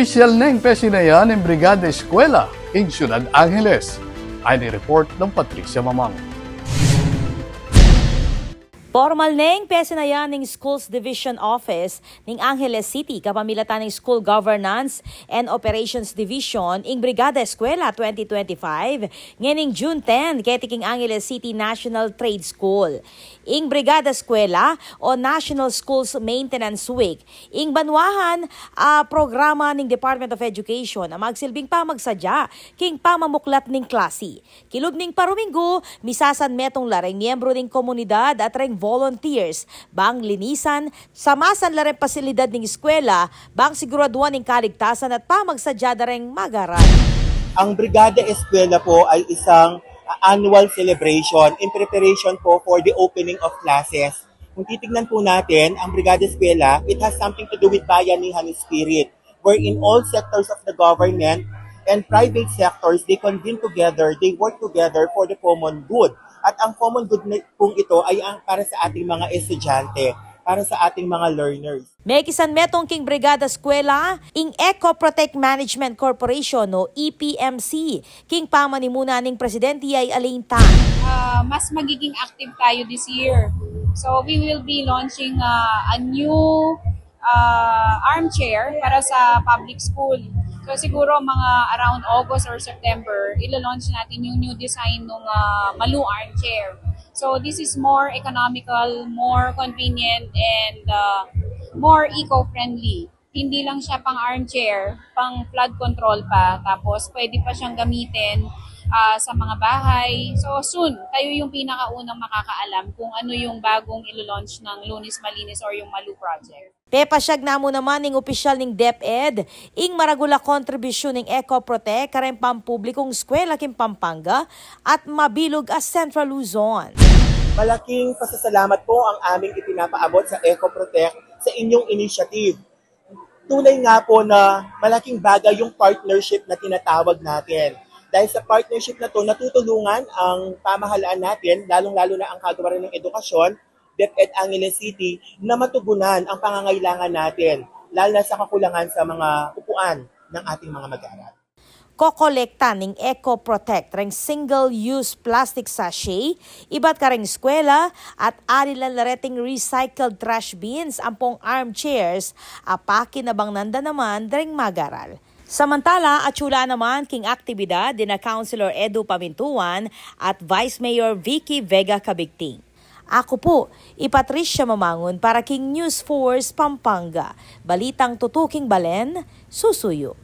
Opisyal na impesinayan ng Brigada Eskwela in Ciudad Angeles. Ay ni-report ng Patricia Mamang. Formal neng pesinayan ng Schools Division Office ng Angeles City kapamilatan ng School Governance and Operations Division ing Brigada Eskwela 2025 nganing June 10 ketiking Angeles City National Trade School. Ing Brigada Eskwela o National Schools Maintenance Week ing banwahan programa ng Department of Education na magsilbing pamagsadya king pamamuklat ng klase. Kilub ning paruminggo misasan metong lareng miyembro ng komunidad at reng volunteers bang linisan, samasan lareng pasilidad ng eskwela, bang siguraduan ng kaligtasan at pamagsadya dareng magaran. Ang Brigada Eskwela po ay isang annual celebration in preparation po for the opening of classes. Kung titignan po natin, ang Brigada Eskwela, it has something to do with bayanihan spirit, wherein all sectors of the government and private sectors, they convene together, they work together for the common good. At ang common good pong ito ay para sa ating mga estudyante, para sa ating mga learners. May kisan metong king Brigada Eskwela, ing Eco Protect Management Corporation o EPMC, king pamanimuna ning presidente ay Alain Tan. Mas magiging active tayo this year. So we will be launching a new armchair para sa public school. So siguro mga around August or September, ilo-launch natin yung new design ng Malu armchair. So this is more economical, more convenient, and more eco-friendly. Hindi lang siya pang armchair, pang flood control pa. Tapos pwede pa siyang gamitin sa mga bahay. So soon, tayo yung pinakaunang makakaalam kung ano yung bagong ilo-launch ng Lunis Malinis or yung Malu project. Pepasyag na mo naman ng opisyal ng DepEd, ing maragula kontribusyon ng Eco Protect kareng pampublikong eskwela king Pampanga at mabilog as Central Luzon. Malaking pasasalamat po ang aming ipinapaabot sa Eco Protect sa inyong initiative. Tunay nga po na malaking bagay yung partnership na tinatawag natin. Dahil sa partnership na to, natutulungan ang pamahalaan natin, lalong-lalo na ang kagawaran ng edukasyon, DepEd Angeles City, na matugunan ang pangangailangan natin, lalo na sa kakulangan sa mga upuan ng ating mga mag-aaral. Kokolekta ng Eco Protect reng single-use plastic sachet, iba't kareng eskwela at arilan lareting recycled trash bins ampong armchairs, apakin na bang nanda naman reng magaral. Samantala, atsula naman king aktibidad din na Councilor Edu Pamintuan at Vice Mayor Vicky Vega Cabigting. Ako po, Patricia Mamangon para King News Force Pampanga. Balitang tutuking Balen, susuyo.